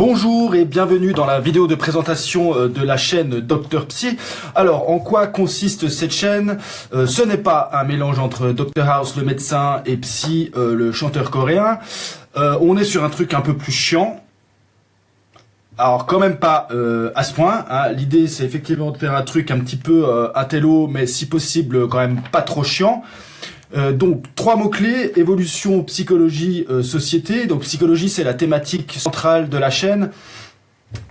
Bonjour et bienvenue dans la vidéo de présentation de la chaîne Dr Psy. Alors, en quoi consiste cette chaîne? Ce n'est pas un mélange entre Dr House, le médecin, et Psy, le chanteur coréen. On est sur un truc un peu plus chiant. Alors, quand même pas à ce point, hein. L'idée, c'est effectivement de faire un truc un petit peu intello, mais si possible, quand même pas trop chiant. Donc, 3 mots-clés: évolution, psychologie, société. Donc, psychologie, c'est la thématique centrale de la chaîne.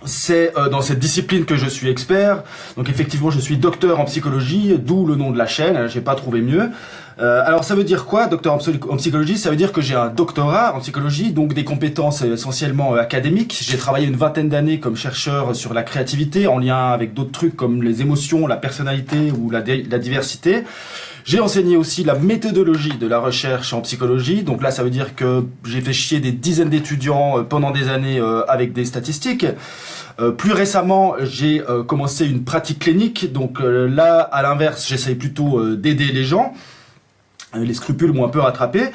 C'est dans cette discipline que je suis expert. Donc, effectivement, je suis docteur en psychologie, d'où le nom de la chaîne. J'ai pas trouvé mieux. Alors, ça veut dire quoi, docteur en psychologie? Ça veut dire que j'ai un doctorat en psychologie, donc des compétences essentiellement académiques. J'ai travaillé une vingtaine d'années comme chercheur sur la créativité, en lien avec d'autres trucs comme les émotions, la personnalité ou la diversité. J'ai enseigné aussi la méthodologie de la recherche en psychologie. Donc là, ça veut dire que j'ai fait chier des dizaines d'étudiants pendant des années avec des statistiques. Plus récemment, j'ai commencé une pratique clinique. Donc là, à l'inverse, j'essaye plutôt d'aider les gens. Les scrupules m'ont un peu rattrapé.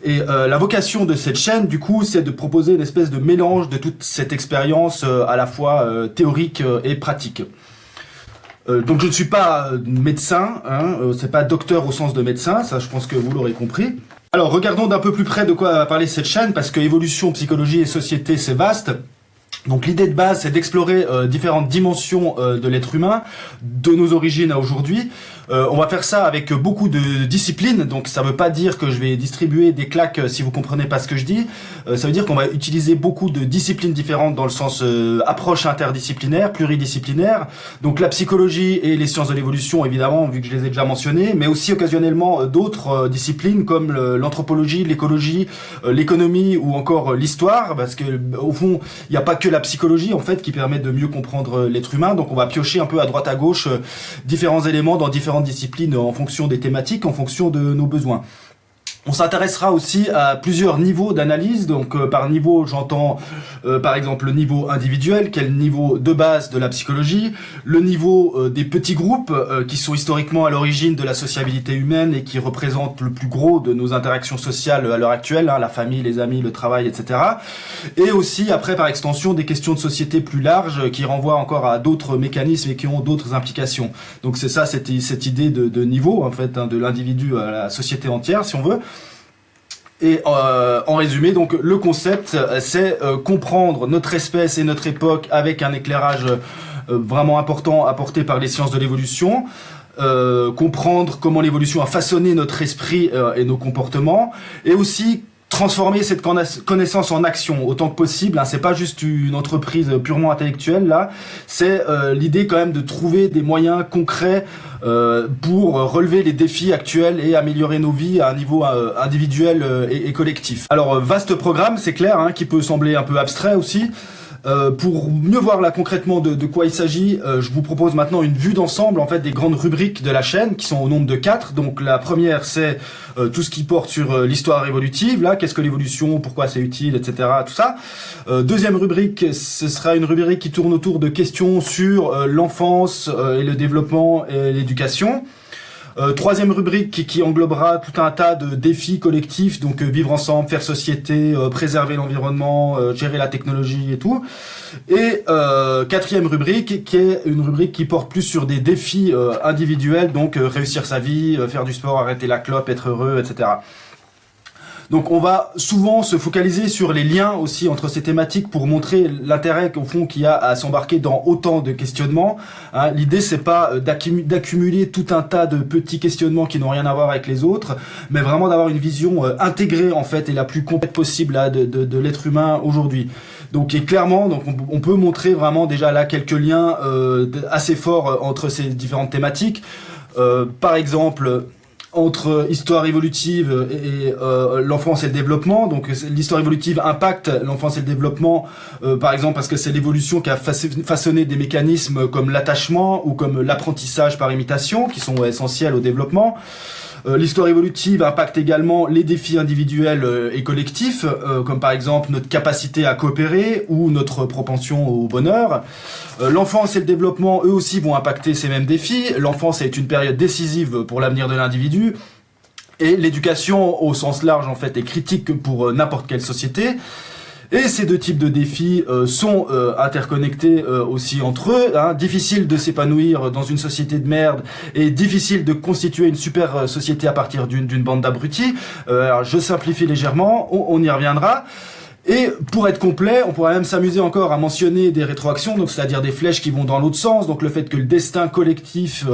Et la vocation de cette chaîne, du coup, c'est de proposer une espèce de mélange de toute cette expérience à la fois théorique et pratique. Donc je ne suis pas médecin, hein, c'est pas docteur au sens de médecin, ça je pense que vous l'aurez compris. Alors regardons d'un peu plus près de quoi va parler cette chaîne, parce que évolution, psychologie et société, c'est vaste. Donc l'idée de base, c'est d'explorer différentes dimensions de l'être humain, de nos origines à aujourd'hui. On va faire ça avec beaucoup de disciplines, donc ça veut pas dire que je vais distribuer des claques si vous comprenez pas ce que je dis. Ça veut dire qu'on va utiliser beaucoup de disciplines différentes dans le sens approche interdisciplinaire, pluridisciplinaire. Donc la psychologie et les sciences de l'évolution, évidemment, vu que je les ai déjà mentionnées, mais aussi occasionnellement d'autres disciplines comme l'anthropologie, l'écologie, l'économie ou encore l'histoire, parce que au fond, il n'y a pas que la psychologie en fait qui permet de mieux comprendre l'être humain. Donc on va piocher un peu à droite à gauche différents éléments dans différentes disciplines en fonction des thématiques, en fonction de nos besoins. On s'intéressera aussi à plusieurs niveaux d'analyse. Donc par niveau, j'entends par exemple le niveau individuel, qui est le niveau de base de la psychologie, le niveau des petits groupes qui sont historiquement à l'origine de la sociabilité humaine et qui représentent le plus gros de nos interactions sociales à l'heure actuelle, hein, la famille, les amis, le travail, etc. Et aussi après par extension des questions de société plus larges qui renvoient encore à d'autres mécanismes et qui ont d'autres implications. Donc c'est ça, cette idée de niveau en fait, hein, de l'individu à la société entière si on veut. Et en résumé, donc le concept, c'est comprendre notre espèce et notre époque avec un éclairage vraiment important apporté par les sciences de l'évolution, comprendre comment l'évolution a façonné notre esprit et nos comportements, et aussi transformer cette connaissance en action autant que possible, hein. C'est pas juste une entreprise purement intellectuelle là, c'est l'idée quand même de trouver des moyens concrets pour relever les défis actuels et améliorer nos vies à un niveau individuel et collectif. Alors vaste programme, c'est clair, hein, qui peut sembler un peu abstrait aussi. Pour mieux voir là concrètement de quoi il s'agit, je vous propose maintenant une vue d'ensemble en fait des grandes rubriques de la chaîne qui sont au nombre de 4. Donc la première, c'est tout ce qui porte sur l'histoire évolutive, là, qu'est-ce que l'évolution, pourquoi c'est utile, etc. Tout ça. Deuxième rubrique, ce sera une rubrique qui tourne autour de questions sur l'enfance et le développement et l'éducation. Troisième rubrique qui englobera tout un tas de défis collectifs, donc vivre ensemble, faire société, préserver l'environnement, gérer la technologie et tout. Et quatrième rubrique qui est une rubrique qui porte plus sur des défis individuels, donc réussir sa vie, faire du sport, arrêter la clope, être heureux, etc. Donc on va souvent se focaliser sur les liens aussi entre ces thématiques pour montrer l'intérêt au fond qu'il y a à s'embarquer dans autant de questionnements, hein. L'idée c'est pas d'accumuler tout un tas de petits questionnements qui n'ont rien à voir avec les autres, mais vraiment d'avoir une vision intégrée en fait et la plus complète possible là, de l'être humain aujourd'hui. Donc et clairement, donc on peut montrer vraiment déjà là quelques liens assez forts entre ces différentes thématiques. Par exemple, entre histoire évolutive et l'enfance et le développement. Donc l'histoire évolutive impacte l'enfance et le développement, par exemple parce que c'est l'évolution qui a façonné des mécanismes comme l'attachement ou comme l'apprentissage par imitation, qui sont essentiels au développement. L'histoire évolutive impacte également les défis individuels et collectifs, comme par exemple notre capacité à coopérer ou notre propension au bonheur. L'enfance et le développement, eux aussi, vont impacter ces mêmes défis. L'enfance est une période décisive pour l'avenir de l'individu. Et l'éducation, au sens large, en fait, est critique pour n'importe quelle société. Et ces deux types de défis sont interconnectés aussi entre eux. Hein. Difficile de s'épanouir dans une société de merde et difficile de constituer une super société à partir d'une bande d'abrutis. Alors je simplifie légèrement, on y reviendra. Et pour être complet, on pourrait même s'amuser encore à mentionner des rétroactions, donc c'est-à-dire des flèches qui vont dans l'autre sens, donc le fait que le destin collectif,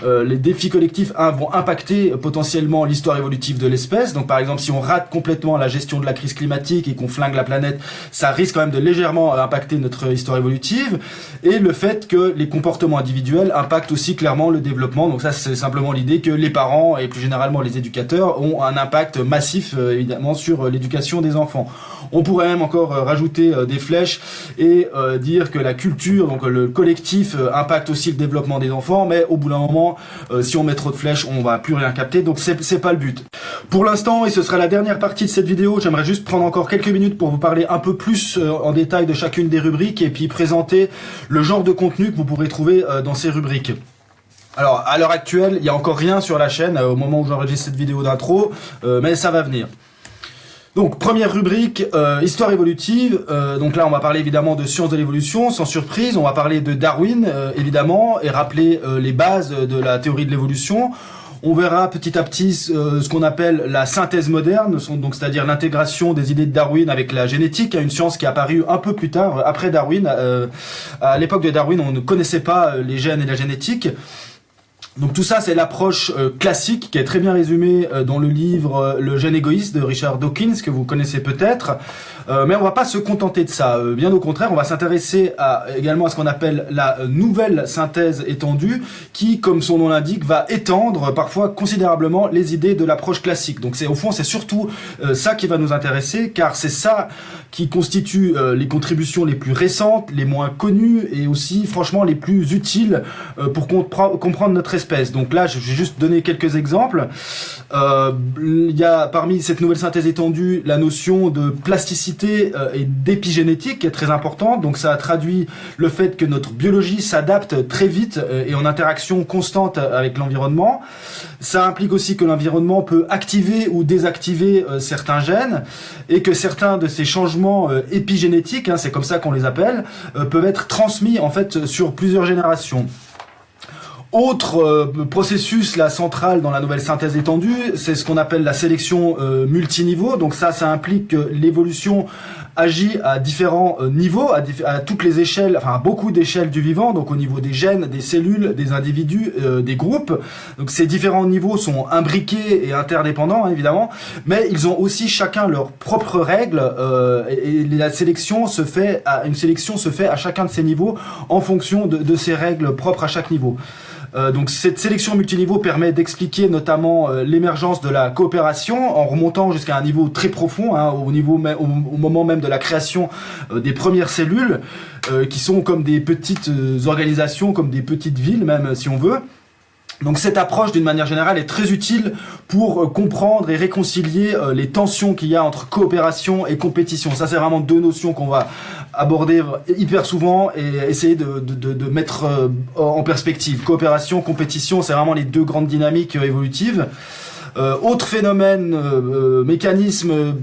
les défis collectifs vont impacter potentiellement l'histoire évolutive de l'espèce. Donc par exemple, si on rate complètement la gestion de la crise climatique et qu'on flingue la planète, ça risque quand même de légèrement impacter notre histoire évolutive. Et le fait que les comportements individuels impactent aussi clairement le développement. Donc ça, c'est simplement l'idée que les parents et plus généralement les éducateurs ont un impact massif évidemment sur l'éducation des enfants. On pourrait même encore rajouter des flèches et dire que la culture, donc le collectif, impacte aussi le développement des enfants, mais au bout d'un moment, si on met trop de flèches, on va plus rien capter, donc c'est pas le but. Pour l'instant, et ce sera la dernière partie de cette vidéo, j'aimerais juste prendre encore quelques minutes pour vous parler un peu plus en détail de chacune des rubriques et puis présenter le genre de contenu que vous pourrez trouver dans ces rubriques. Alors, à l'heure actuelle, il n'y a encore rien sur la chaîne au moment où j'enregistre cette vidéo d'intro, mais ça va venir. Donc première rubrique, histoire évolutive. Donc là on va parler évidemment de sciences de l'évolution, sans surprise. On va parler de Darwin évidemment et rappeler les bases de la théorie de l'évolution. On verra petit à petit ce qu'on appelle la synthèse moderne, donc c'est-à-dire l'intégration des idées de Darwin avec la génétique, une science qui est apparue un peu plus tard, après Darwin. À l'époque de Darwin, on ne connaissait pas les gènes et la génétique. Donc tout ça, c'est l'approche classique qui est très bien résumée dans le livre Le gène égoïste de Richard Dawkins, que vous connaissez peut-être. Mais on va pas se contenter de ça. Bien au contraire, on va s'intéresser également à ce qu'on appelle la nouvelle synthèse étendue, qui, comme son nom l'indique, va étendre parfois considérablement les idées de l'approche classique. Donc au fond, c'est surtout ça qui va nous intéresser, car c'est ça qui constitue les contributions les plus récentes, les moins connues et aussi, franchement, les plus utiles pour comprendre notre espèce. Donc là, je vais juste donner quelques exemples. Il y a parmi cette nouvelle synthèse étendue la notion de plasticité et d'épigénétique qui est très importante. Donc ça traduit le fait que notre biologie s'adapte très vite et en interaction constante avec l'environnement. Ça implique aussi que l'environnement peut activer ou désactiver certains gènes et que certains de ces changements épigénétiques, c'est comme ça qu'on les appelle, peuvent être transmis en fait sur plusieurs générations. Autre processus là central dans la nouvelle synthèse étendue, c'est ce qu'on appelle la sélection multiniveau. Donc ça implique que l'évolution agit à différents niveaux, à toutes les échelles, enfin à beaucoup d'échelles du vivant, donc au niveau des gènes, des cellules, des individus, des groupes. Donc ces différents niveaux sont imbriqués et interdépendants évidemment, mais ils ont aussi chacun leurs propres règles et la sélection se fait à chacun de ces niveaux en fonction de ces règles propres à chaque niveau. Donc cette sélection multiniveau permet d'expliquer notamment l'émergence de la coopération en remontant jusqu'à un niveau très profond, au moment même de la création des premières cellules, qui sont comme des petites organisations, comme des petites villes même si on veut. Donc cette approche, d'une manière générale, est très utile pour comprendre et réconcilier les tensions qu'il y a entre coopération et compétition. Ça, c'est vraiment deux notions qu'on va aborder hyper souvent et essayer de mettre en perspective. Coopération, compétition, c'est vraiment les deux grandes dynamiques évolutives. Autre phénomène, mécanisme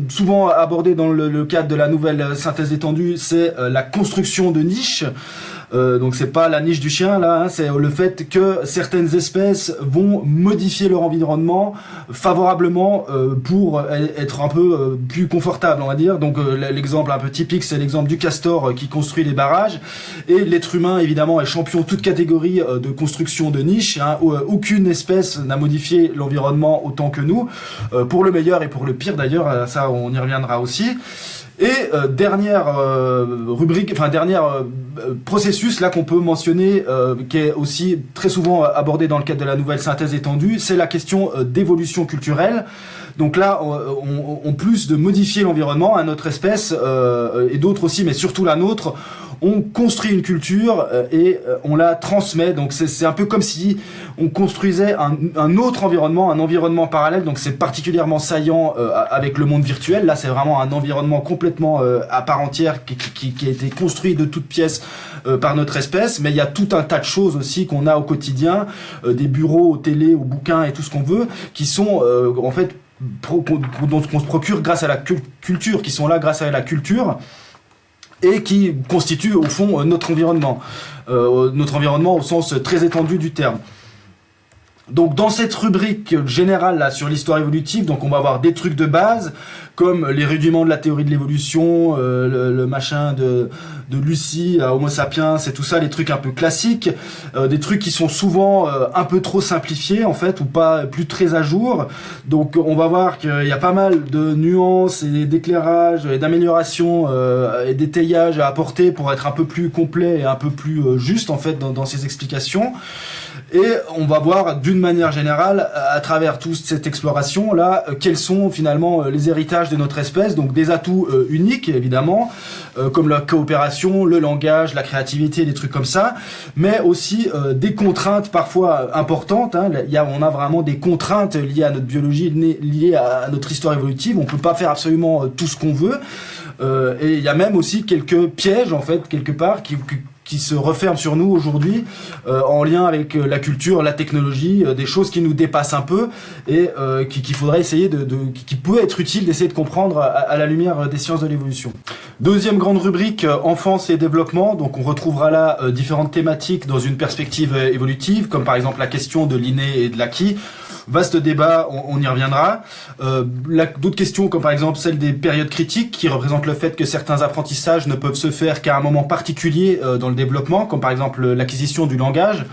souvent abordé dans le cadre de la nouvelle synthèse étendue, c'est la construction de niches. Donc c'est pas la niche du chien là, c'est le fait que certaines espèces vont modifier leur environnement favorablement pour être un peu plus confortable, on va dire. Donc l'exemple un peu typique, c'est l'exemple du castor qui construit les barrages, et l'être humain évidemment est champion toute catégorie de construction de niches. Aucune espèce n'a modifié l'environnement autant que nous, pour le meilleur et pour le pire d'ailleurs, ça on y reviendra aussi. Et dernière rubrique, enfin processus là qu'on peut mentionner, qui est aussi très souvent abordé dans le cadre de la nouvelle synthèse étendue, c'est la question d'évolution culturelle. Donc là, on plus de modifier l'environnement à notre espèce et d'autres aussi, mais surtout la nôtre. On construit une culture et on la transmet. Donc c'est un peu comme si on construisait un autre environnement, un environnement parallèle. Donc c'est particulièrement saillant avec le monde virtuel. Là, c'est vraiment un environnement complètement à part entière qui a été construit de toutes pièces par notre espèce. Mais il y a tout un tas de choses aussi qu'on a au quotidien, des bureaux, aux télés, aux bouquins et tout ce qu'on veut, qui sont en fait dont on se procure grâce à la culture, qui sont là grâce à la culture, et qui constituent au fond notre environnement au sens très étendu du terme. Donc dans cette rubrique générale là sur l'histoire évolutive, donc on va avoir des trucs de base comme les rudiments de la théorie de l'évolution, le machin de Lucie à Homo sapiens, c'est tout ça, les trucs un peu classiques, des trucs qui sont souvent un peu trop simplifiés en fait ou pas plus très à jour. Donc on va voir qu'il y a pas mal de nuances et d'éclairages et d'améliorations et d'étayages à apporter pour être un peu plus complet et un peu plus juste en fait dans ces explications. Et on va voir d'une manière générale, à travers toute cette exploration là, quels sont finalement les héritages de notre espèce, donc des atouts uniques évidemment, comme la coopération, le langage, la créativité, des trucs comme ça, mais aussi des contraintes parfois importantes. On a vraiment des contraintes liées à notre biologie, liées à notre histoire évolutive. On peut pas faire absolument tout ce qu'on veut, et il y a même aussi quelques pièges en fait quelque part qui se referment sur nous aujourd'hui en lien avec la culture, la technologie, des choses qui nous dépassent un peu et qu'il faudrait essayer qui peut être utile d'essayer de comprendre à la lumière des sciences de l'évolution. Deuxième grande rubrique, enfance et développement. Donc on retrouvera là différentes thématiques dans une perspective évolutive, comme par exemple la question de l'inné et de l'acquis. Vaste débat, on y reviendra. D'autres questions comme par exemple celle des périodes critiques qui représentent le fait que certains apprentissages ne peuvent se faire qu'à un moment particulier dans le développement, comme par exemple l'acquisition du langage.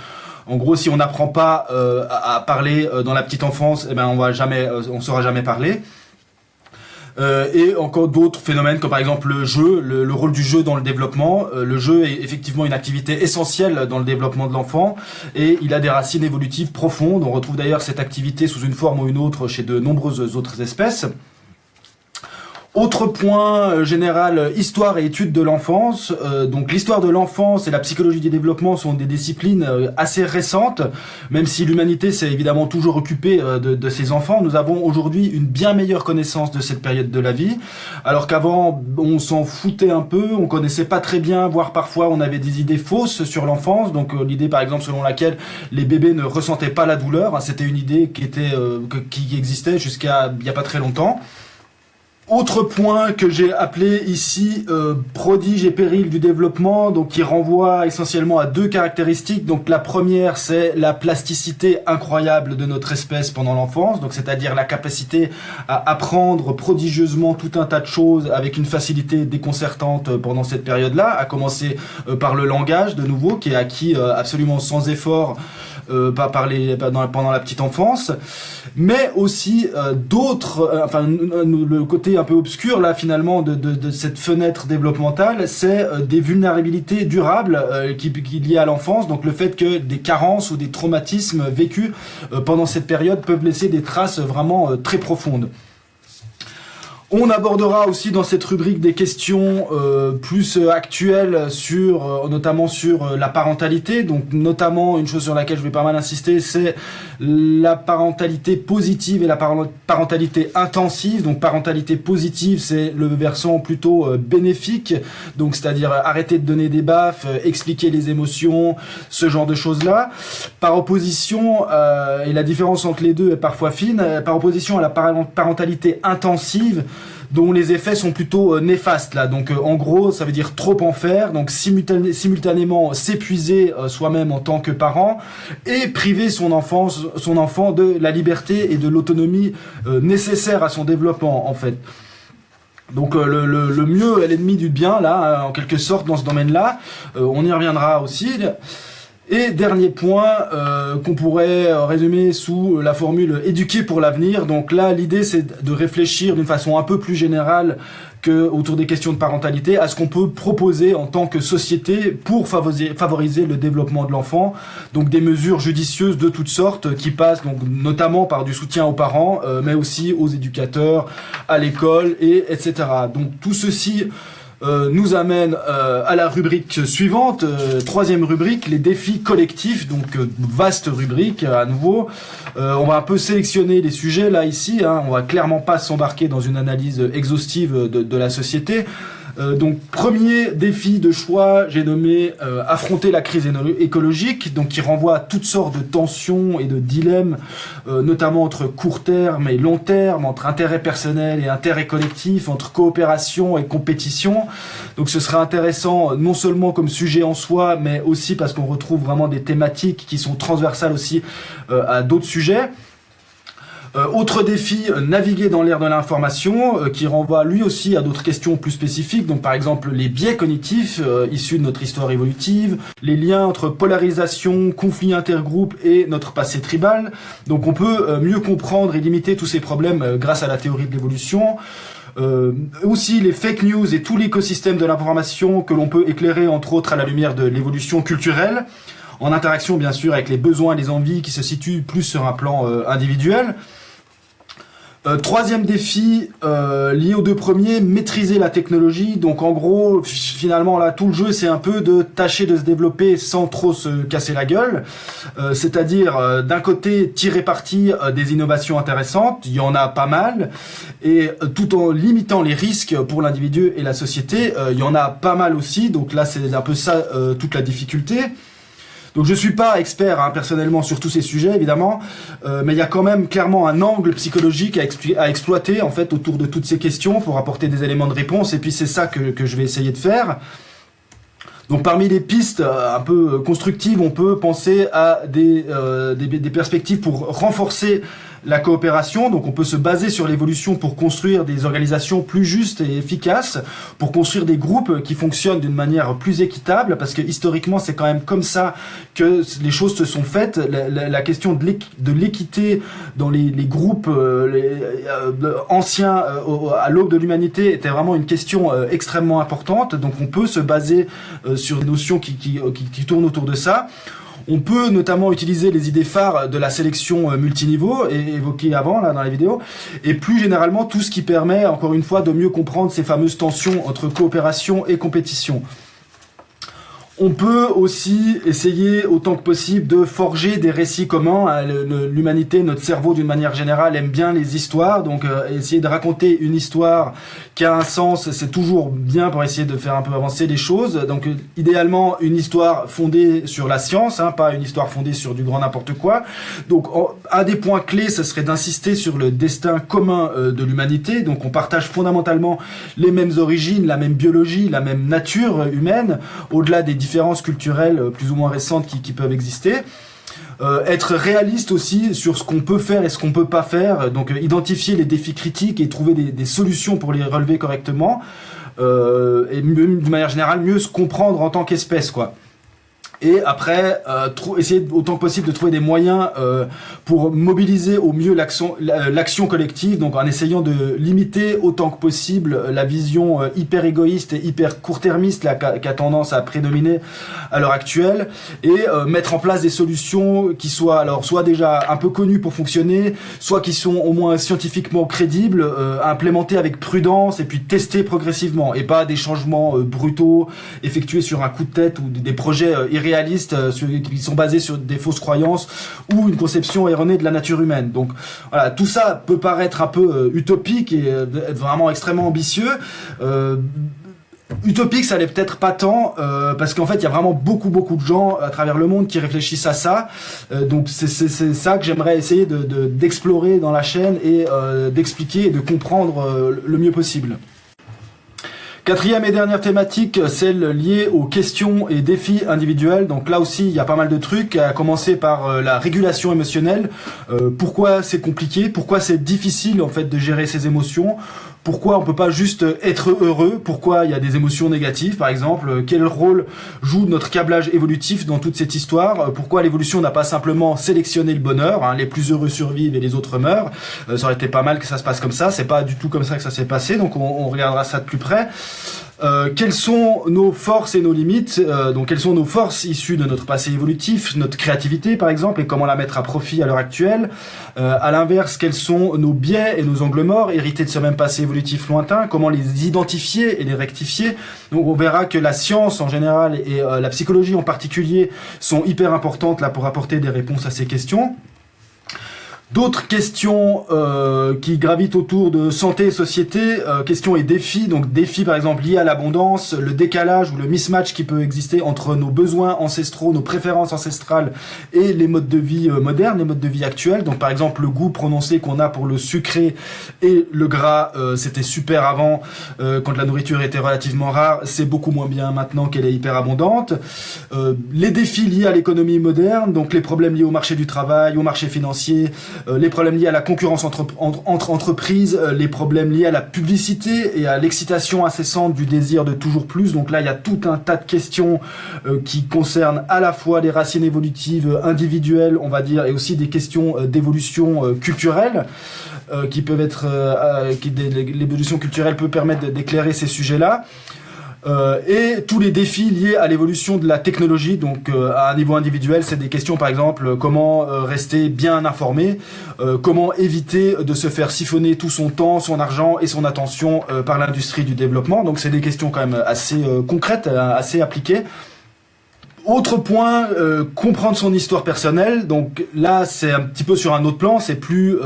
En gros, si on n'apprend pas à parler dans la petite enfance, eh ben on saura jamais parler. Et encore d'autres phénomènes comme par exemple le jeu, le rôle du jeu dans le développement. Le jeu est effectivement une activité essentielle dans le développement de l'enfant et il a des racines évolutives profondes. On retrouve d'ailleurs cette activité sous une forme ou une autre chez de nombreuses autres espèces. Autre point général, histoire et études de l'enfance. Donc l'histoire de l'enfance et la psychologie du développement sont des disciplines assez récentes, même si l'humanité s'est évidemment toujours occupée de ces enfants. Nous avons aujourd'hui une bien meilleure connaissance de cette période de la vie, alors qu'avant on s'en foutait un peu, on connaissait pas très bien, voire parfois on avait des idées fausses sur l'enfance. Donc l'idée par exemple selon laquelle les bébés ne ressentaient pas la douleur, c'était une idée qui existait jusqu'à il y a pas très longtemps. Autre point que j'ai appelé ici prodige et péril du développement, donc qui renvoie essentiellement à deux caractéristiques. Donc la première, c'est la plasticité incroyable de notre espèce pendant l'enfance, donc c'est-à-dire la capacité à apprendre prodigieusement tout un tas de choses avec une facilité déconcertante pendant cette période-là, à commencer par le langage de nouveau, qui est acquis absolument sans effort pendant la petite enfance, mais aussi le côté un peu obscur là finalement de cette fenêtre développementale, c'est des vulnérabilités durables qui liées à l'enfance, donc le fait que des carences ou des traumatismes vécus pendant cette période peuvent laisser des traces vraiment très profondes. On abordera aussi dans cette rubrique des questions plus actuelles notamment sur la parentalité. Donc notamment une chose sur laquelle je vais pas mal insister, c'est la parentalité positive et la parentalité intensive. Donc parentalité positive, c'est le versant plutôt bénéfique, donc c'est-à-dire arrêter de donner des baffes, expliquer les émotions, ce genre de choses-là. Par opposition, et la différence entre les deux est parfois fine, par opposition à la parentalité intensive, dont les effets sont plutôt néfastes là. Donc en gros, ça veut dire trop en faire, donc simultanément s'épuiser soi-même en tant que parent et priver son enfant de la liberté et de l'autonomie nécessaires à son développement en fait. Donc le mieux est l'ennemi du bien là, en quelque sorte dans ce domaine-là. On y reviendra aussi. Et dernier point qu'on pourrait résumer sous la formule éduquer pour l'avenir. Donc là, l'idée c'est de réfléchir d'une façon un peu plus générale que autour des questions de parentalité à ce qu'on peut proposer en tant que société pour favoriser le développement de l'enfant. Donc des mesures judicieuses de toutes sortes qui passent donc notamment par du soutien aux parents, mais aussi aux éducateurs, à l'école etc. Donc tout ceci nous amène à la rubrique suivante, troisième rubrique, les défis collectifs, donc vaste rubrique à nouveau. On va un peu sélectionner les sujets là ici, on va clairement pas s'embarquer dans une analyse exhaustive de la société. Donc premier défi de choix, j'ai nommé affronter la crise écologique, donc qui renvoie à toutes sortes de tensions et de dilemmes, notamment entre court terme et long terme, entre intérêt personnel et intérêt collectif, entre coopération et compétition. Donc ce sera intéressant non seulement comme sujet en soi, mais aussi parce qu'on retrouve vraiment des thématiques qui sont transversales aussi à d'autres sujets. Autre défi, naviguer dans l'ère de l'information, qui renvoie lui aussi à d'autres questions plus spécifiques, donc par exemple les biais cognitifs issus de notre histoire évolutive, les liens entre polarisation, conflits intergroupes et notre passé tribal. Donc on peut mieux comprendre et limiter tous ces problèmes grâce à la théorie de l'évolution. Aussi les fake news et tout l'écosystème de l'information que l'on peut éclairer entre autres à la lumière de l'évolution culturelle, en interaction bien sûr avec les besoins et les envies qui se situent plus sur un plan individuel. Troisième défi, lié aux deux premiers, maîtriser la technologie. Donc en gros, finalement là, tout le jeu c'est un peu de tâcher de se développer sans trop se casser la gueule. C'est-à-dire d'un côté tirer parti des innovations intéressantes, il y en a pas mal, et tout en limitant les risques pour l'individu et la société, il y en a pas mal aussi. Donc là c'est un peu ça toute la difficulté. Donc je suis pas expert personnellement sur tous ces sujets évidemment, mais il y a quand même clairement un angle psychologique à exploiter en fait autour de toutes ces questions pour apporter des éléments de réponse, et puis c'est ça que je vais essayer de faire. Donc parmi les pistes un peu constructives, on peut penser à des perspectives pour renforcer la coopération. Donc on peut se baser sur l'évolution pour construire des organisations plus justes et efficaces, pour construire des groupes qui fonctionnent d'une manière plus équitable, parce que historiquement c'est quand même comme ça que les choses se sont faites. La question de l'équité dans les groupes anciens à l'aube de l'humanité était vraiment une question extrêmement importante. Donc on peut se baser sur des notions qui tournent autour de ça. On peut notamment utiliser les idées phares de la sélection multiniveau, évoquées avant là dans la vidéo, et plus généralement tout ce qui permet, encore une fois, de mieux comprendre ces fameuses tensions entre coopération et compétition. On peut aussi essayer autant que possible de forger des récits communs. L'humanité, notre cerveau d'une manière générale aime bien les histoires, donc essayer de raconter une histoire qui a un sens, c'est toujours bien pour essayer de faire un peu avancer les choses. Donc idéalement une histoire fondée sur la science, pas une histoire fondée sur du grand n'importe quoi. Donc un des points clés, ce serait d'insister sur le destin commun de l'humanité. Donc on partage fondamentalement les mêmes origines, la même biologie, la même nature humaine, au-delà des différences culturelles plus ou moins récentes qui peuvent exister. Être réaliste aussi sur ce qu'on peut faire et ce qu'on peut pas faire, donc identifier les défis critiques et trouver des solutions pour les relever correctement, et de manière générale mieux se comprendre en tant qu'espèce quoi. Et après, essayer autant que possible de trouver des moyens pour mobiliser au mieux l'action collective, donc en essayant de limiter autant que possible la vision hyper égoïste et hyper court-termiste qui a tendance à prédominer à l'heure actuelle, et mettre en place des solutions qui soient alors soit déjà un peu connues pour fonctionner, soit qui sont au moins scientifiquement crédibles, implémentées avec prudence et puis testées progressivement, et pas des changements brutaux effectués sur un coup de tête ou des projets irréalistes qui sont basés sur des fausses croyances ou une conception erronée de la nature humaine. Donc voilà, tout ça peut paraître un peu utopique et être vraiment extrêmement ambitieux. Utopique, ça l'est peut-être pas tant, parce qu'en fait, il y a vraiment beaucoup de gens à travers le monde qui réfléchissent à ça. Donc c'est ça que j'aimerais essayer d'explorer dans la chaîne et d'expliquer et de comprendre le mieux possible. Quatrième et dernière thématique, celle liée aux questions et défis individuels. Donc là aussi, il y a pas mal de trucs, à commencer par la régulation émotionnelle. Pourquoi c'est compliqué? Pourquoi c'est difficile en fait de gérer ses émotions? Pourquoi on peut pas juste être heureux? Pourquoi il y a des émotions négatives, par exemple? Quel rôle joue notre câblage évolutif dans toute cette histoire? Pourquoi l'évolution n'a pas simplement sélectionné le bonheur, les plus heureux survivent et les autres meurent? Ça aurait été pas mal que ça se passe comme ça, c'est pas du tout comme ça que ça s'est passé, donc on regardera ça de plus près. Quelles sont nos forces et nos limites? Donc quelles sont nos forces issues de notre passé évolutif, notre créativité par exemple, et comment la mettre à profit à l'heure actuelle? À l'inverse, quels sont nos biais et nos angles morts hérités de ce même passé évolutif lointain? Comment les identifier et les rectifier? Donc on verra que la science en général et la psychologie en particulier sont hyper importantes là pour apporter des réponses à ces questions. D'autres questions qui gravitent autour de santé et société, questions et défis. Donc défis par exemple liés à l'abondance, le décalage ou le mismatch qui peut exister entre nos besoins ancestraux, nos préférences ancestrales et les modes de vie modernes, les modes de vie actuels. Donc par exemple le goût prononcé qu'on a pour le sucré et le gras, c'était super avant quand la nourriture était relativement rare, c'est beaucoup moins bien maintenant qu'elle est hyper abondante. Les défis liés à l'économie moderne, donc les problèmes liés au marché du travail, au marché financier, les problèmes liés à la concurrence entre entreprises, les problèmes liés à la publicité et à l'excitation incessante du désir de toujours plus. Donc là, il y a tout un tas de questions qui concernent à la fois les racines évolutives individuelles, on va dire, et aussi des questions d'évolution culturelle qui peuvent être... l'évolution culturelle peut permettre d'éclairer ces sujets-là. Et tous les défis liés à l'évolution de la technologie, donc à un niveau individuel, c'est des questions par exemple comment rester bien informé, comment éviter de se faire siphonner tout son temps, son argent et son attention par l'industrie du développement. Donc c'est des questions quand même assez concrètes, assez appliquées. Autre point, comprendre son histoire personnelle. Donc là, c'est un petit peu sur un autre plan. C'est plus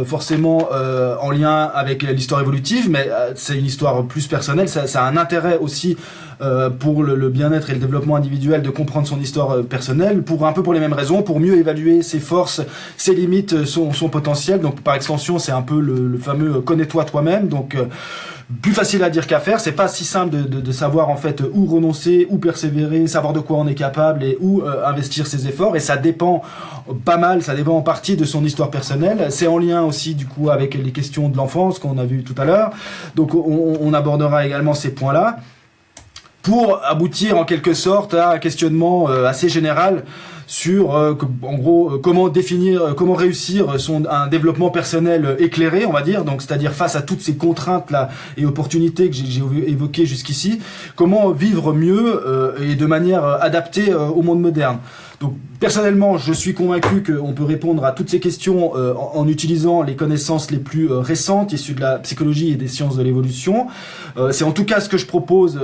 forcément en lien avec l'histoire évolutive, mais c'est une histoire plus personnelle. Ça a un intérêt aussi pour le bien-être et le développement individuel de comprendre son histoire personnelle, pour un peu pour les mêmes raisons, pour mieux évaluer ses forces, ses limites, son potentiel. Donc par extension, c'est un peu le fameux connais-toi toi-même. Donc plus facile à dire qu'à faire, c'est pas si simple de savoir en fait où renoncer, où persévérer, savoir de quoi on est capable et où investir ses efforts, et ça dépend pas mal, ça dépend en partie de son histoire personnelle. C'est en lien aussi du coup avec les questions de l'enfance qu'on a vu tout à l'heure, donc on abordera également ces points-là pour aboutir en quelque sorte à un questionnement assez général sur en gros comment définir, comment réussir un développement personnel éclairé, on va dire, donc c'est-à-dire face à toutes ces contraintes là et opportunités que j'ai évoquées jusqu'ici, comment vivre mieux et de manière adaptée au monde moderne. Donc personnellement, je suis convaincu qu'on peut répondre à toutes ces questions en utilisant les connaissances les plus récentes issues de la psychologie et des sciences de l'évolution. C'est en tout cas ce que je propose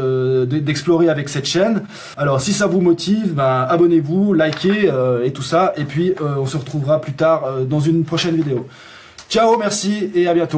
d'explorer avec cette chaîne. Alors si ça vous motive, abonnez-vous, likez et tout ça. Et puis on se retrouvera plus tard dans une prochaine vidéo. Ciao, merci et à bientôt.